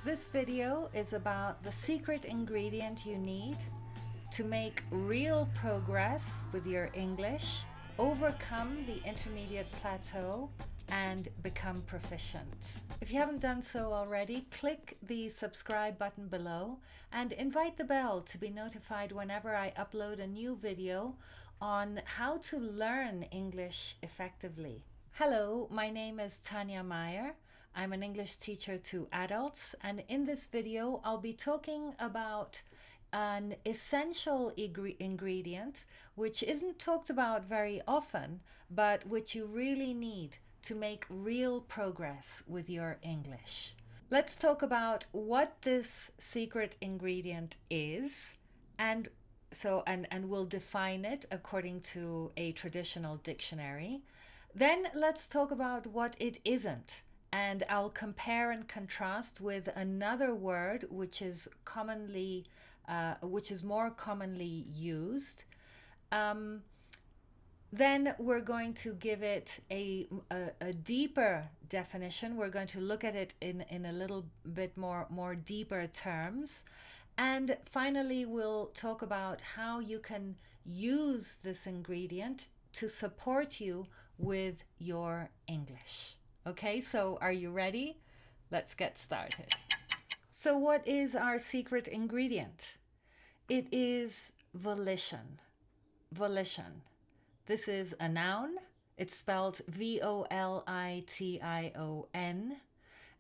This video is about the secret ingredient you need to make real progress with your English, overcome the intermediate plateau, and become proficient. If you haven't done so already, click the subscribe button below and invite the bell to be notified whenever I upload a new video on how to learn English effectively. Hello, my name is Tanya Meyer. I'm an English teacher to adults, and in this video I'll be talking about an essential ingredient which isn't talked about very often, but which you really need to make real progress with your English. Let's talk about what this secret ingredient is, and we'll define it according to a traditional dictionary. Then let's talk about what it isn't. And I'll compare and contrast with another word which is more commonly used. Then we're going to give it a deeper definition. We're going to look at it in a little bit more deeper terms. And finally, we'll talk about how you can use this ingredient to support you with your English. Okay, so are you ready? Let's get started. So what is our secret ingredient? It is volition. Volition. This is a noun. It's spelled V-O-L-I-T-I-O-N.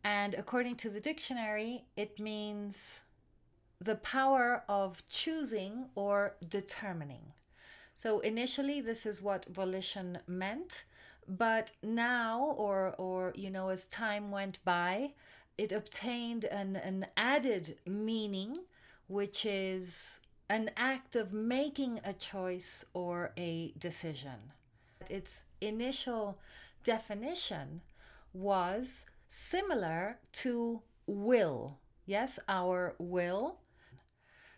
And according to the dictionary, it means the power of choosing or determining. So initially, this is what volition meant. But now, as time went by, it obtained an added meaning, which is an act of making a choice or a decision. Its initial definition was similar to will. Yes, our will.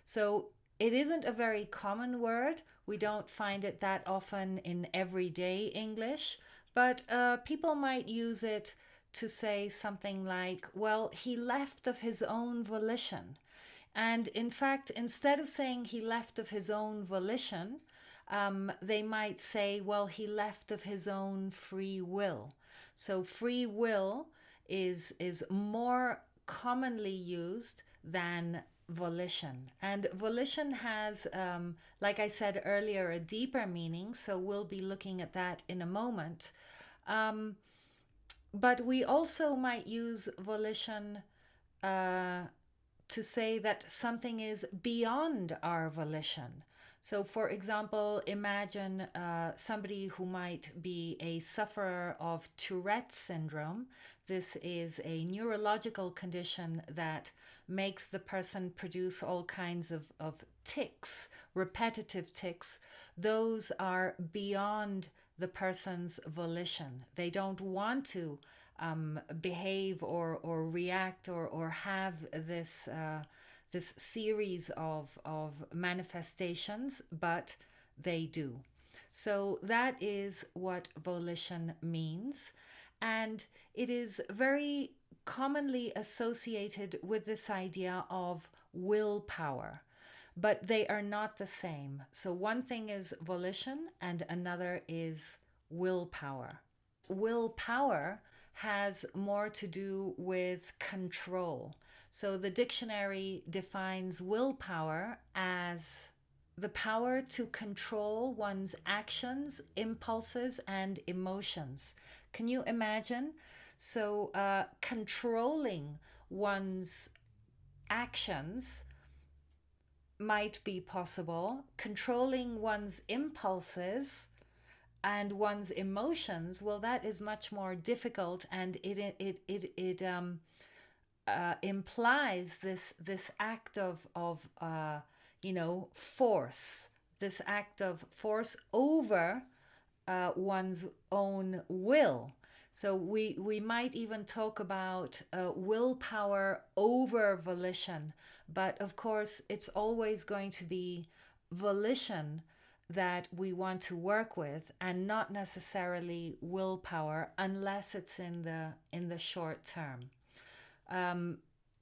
So it isn't a very common word. We don't find it that often in everyday English. But people might use it to say something like, well, he left of his own volition. And in fact, instead of saying he left of his own volition, they might say, well, he left of his own free will. So free will is more commonly used than volition. And volition has, like I said earlier, a deeper meaning. So we'll be looking at that in a moment. But we also might use volition to say that something is beyond our volition. So, for example, imagine somebody who might be a sufferer of Tourette's syndrome. This is a neurological condition that makes the person produce all kinds of tics, repetitive tics. Those are beyond the person's volition. They don't want to behave or react or have this series of manifestations, but they do. So that is what volition means, and it is very commonly associated with this idea of willpower, but they are not the same. So one thing is volition and another is willpower. Willpower has more to do with control. So the dictionary defines willpower as the power to control one's actions, impulses, and emotions. Can you imagine? So controlling one's actions might be possible. Controlling one's impulses and one's emotions, well, that is much more difficult, and it implies this act of force, this act of force over one's own will. So we might even talk about willpower over volition, but of course it's always going to be volition that we want to work with, and not necessarily willpower, unless it's in the short term.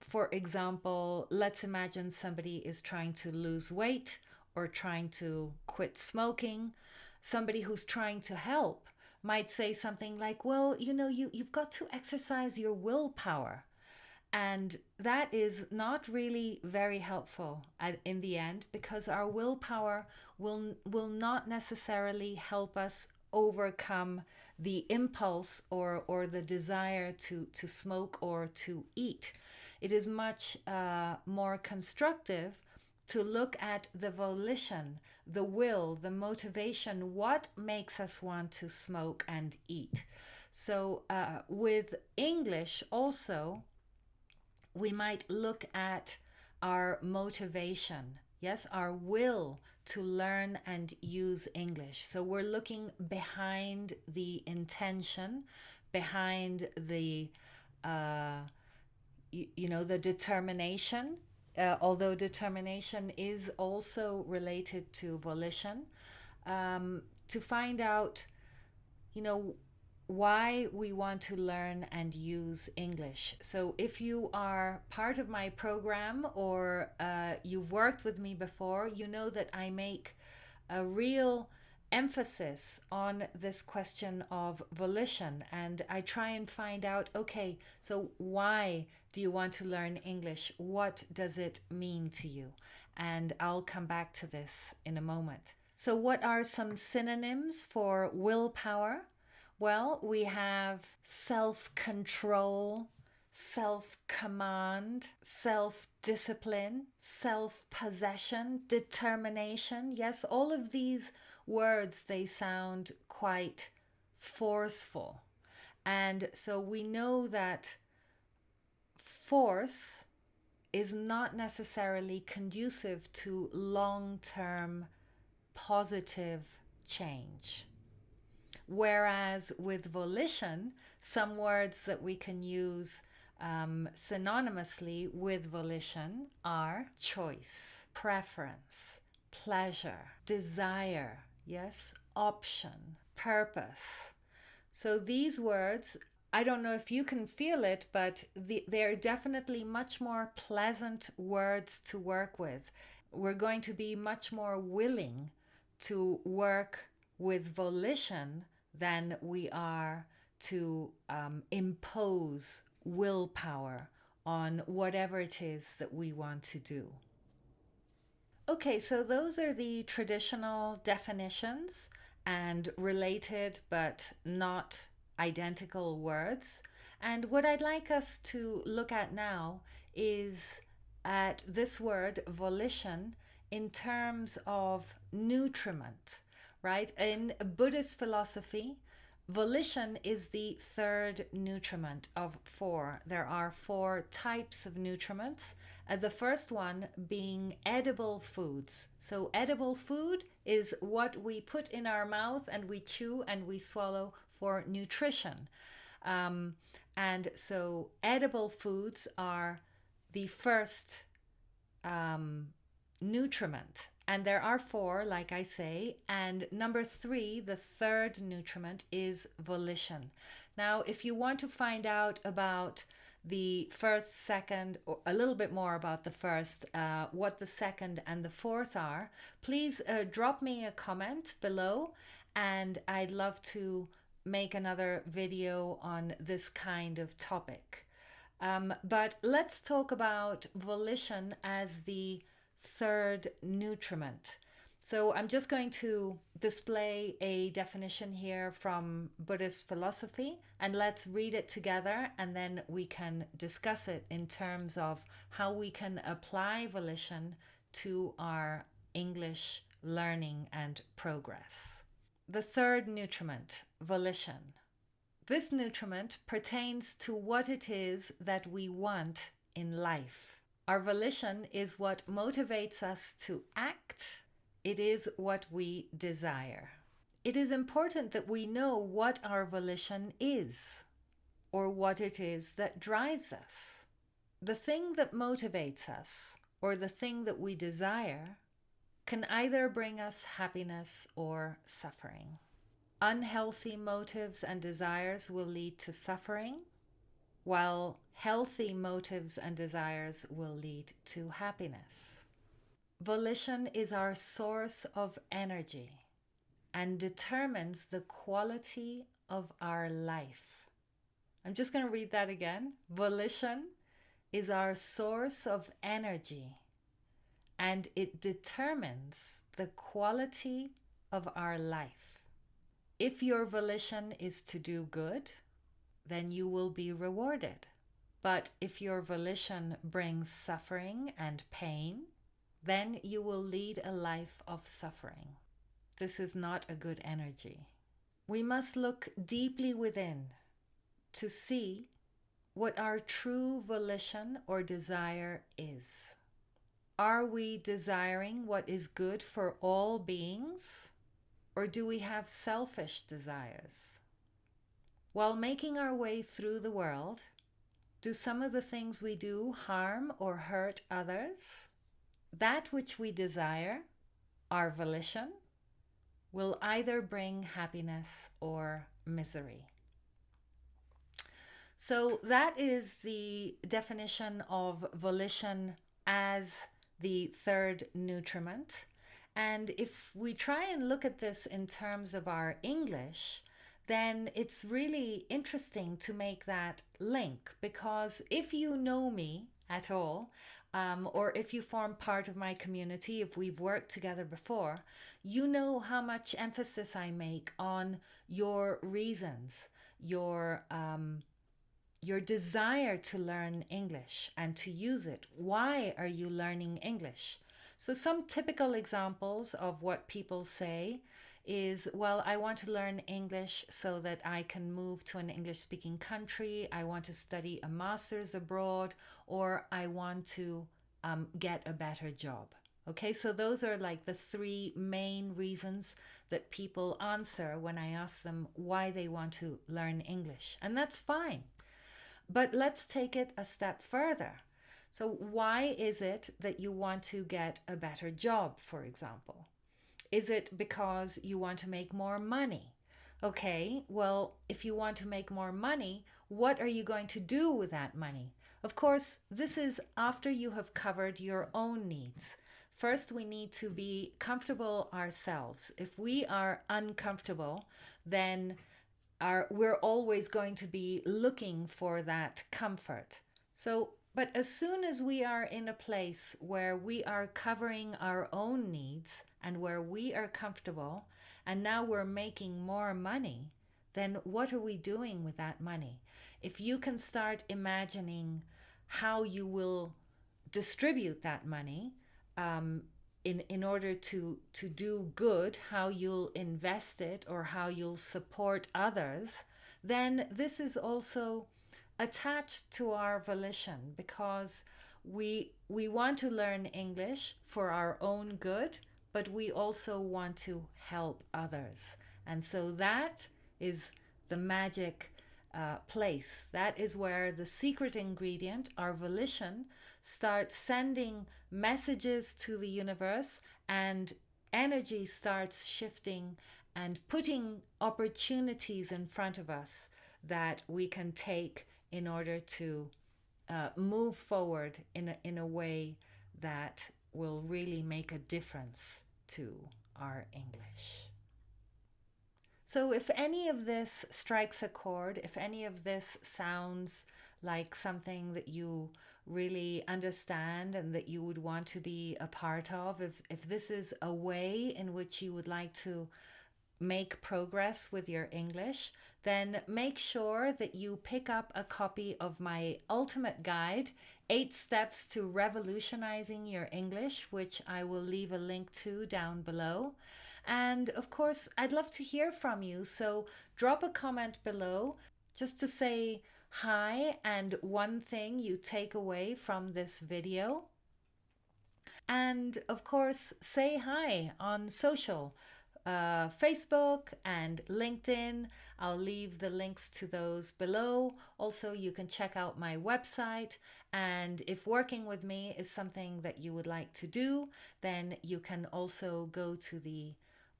For example, let's imagine somebody is trying to lose weight or trying to quit smoking. Somebody who's trying to help might say something like, well, you've got to exercise your willpower. And that is not really very helpful in the end, because our willpower will not necessarily help us overcome the impulse or the desire to smoke or to eat. It is much more constructive to look at the volition, the will, the motivation, what makes us want to smoke and eat. So with English also, we might look at our motivation, yes, our will to learn and use English. So we're looking behind the intention, behind the the determination, although determination is also related to volition, to find out, why we want to learn and use English. So if you are part of my program or you've worked with me before, you know that I make a real emphasis on this question of volition, and I try and find out, okay, so why do you want to learn English? What does it mean to you? And I'll come back to this in a moment. So what are some synonyms for willpower? Well, we have self-control, self-command, self-discipline, self-possession, determination. Yes, all of these words, they sound quite forceful. And so we know that force is not necessarily conducive to long-term positive change. Whereas with volition, some words that we can use synonymously with volition are choice, preference, pleasure, desire, yes, option, purpose. So these words, I don't know if you can feel it, but they're definitely much more pleasant words to work with. We're going to be much more willing to work with volition than we are to impose willpower on whatever it is that we want to do. Okay, so those are the traditional definitions and related but not identical words. And what I'd like us to look at now is at this word volition in terms of nutriment, right? In Buddhist philosophy, volition is the third nutriment of four. There are four types of nutriments. The first one being edible foods. So edible food is what we put in our mouth and we chew and we swallow for nutrition. And so edible foods are the first nutriment. And there are four, like I say. And number three, the third nutriment, is volition. Now, if you want to find out about the first, second, or a little bit more about the first, what the second and the fourth are, please drop me a comment below, and I'd love to make another video on this kind of topic. But let's talk about volition as the third nutriment. So I'm just going to display a definition here from Buddhist philosophy, and let's read it together, and then we can discuss it in terms of how we can apply volition to our English learning and progress. The third nutriment, volition. This nutriment pertains to what it is that we want in life. Our volition is what motivates us to act. It is what we desire. It is important that we know what our volition is, or what it is that drives us. The thing that motivates us, or the thing that we desire, can either bring us happiness or suffering. Unhealthy motives and desires will lead to suffering, while Healthy motives and desires will lead to happiness. Volition is our source of energy and determines the quality of our life. I'm just going to read that again. Volition is our source of energy and it determines the quality of our life. If your volition is to do good, then you will be rewarded. But if your volition brings suffering and pain, then you will lead a life of suffering. This is not a good energy. We must look deeply within to see what our true volition or desire is. Are we desiring what is good for all beings, or do we have selfish desires? While making our way through the world, do some of the things we do harm or hurt others? That which we desire, our volition, will either bring happiness or misery. So that is the definition of volition as the third nutriment. And if we try and look at this in terms of our English, then it's really interesting to make that link, because if you know me at all, or if you form part of my community, if we've worked together before, you know how much emphasis I make on your reasons, your desire to learn English and to use it. Why are you learning English? So some typical examples of what people say is, well, I want to learn English so that I can move to an English-speaking country. I want to study a master's abroad, or I want to get a better job. Okay, so those are like the three main reasons that people answer when I ask them why they want to learn English. And that's fine. But let's take it a step further. So why is it that you want to get a better job, for example? Is it because you want to make more money? Okay, well, if you want to make more money, what are you going to do with that money? Of course, this is after you have covered your own needs. First, we need to be comfortable ourselves. If we are uncomfortable, then we're always going to be looking for that comfort. But as soon as we are in a place where we are covering our own needs and where we are comfortable, and now we're making more money, then what are we doing with that money? If you can start imagining how you will distribute that money, in order to do good, how you'll invest it or how you'll support others, then this is also attached to our volition, because we want to learn English for our own good, but we also want to help others. And so that is the magic place. That is where the secret ingredient, our volition, starts sending messages to the universe, and energy starts shifting and putting opportunities in front of us that we can take in order to move forward in a way that will really make a difference to our English. So if any of this strikes a chord, if any of this sounds like something that you really understand and that you would want to be a part of, if this is a way in which you would like to make progress with your English, then make sure that you pick up a copy of my ultimate guide, 8 Steps to Revolutionizing Your English, which I will leave a link to down below. And of course, I'd love to hear from you. So drop a comment below just to say hi and one thing you take away from this video. And of course, say hi on social. Facebook and LinkedIn. I'll leave the links to those below. Also, you can check out my website. And if working with me is something that you would like to do, then you can also go to the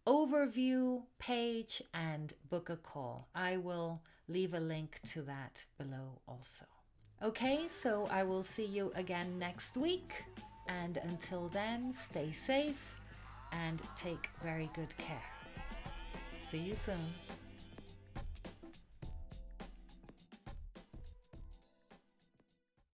overview page and book a call. I will leave a link to that below also. Okay, so I will see you again next week. And until then, stay safe and take very good care. See you soon.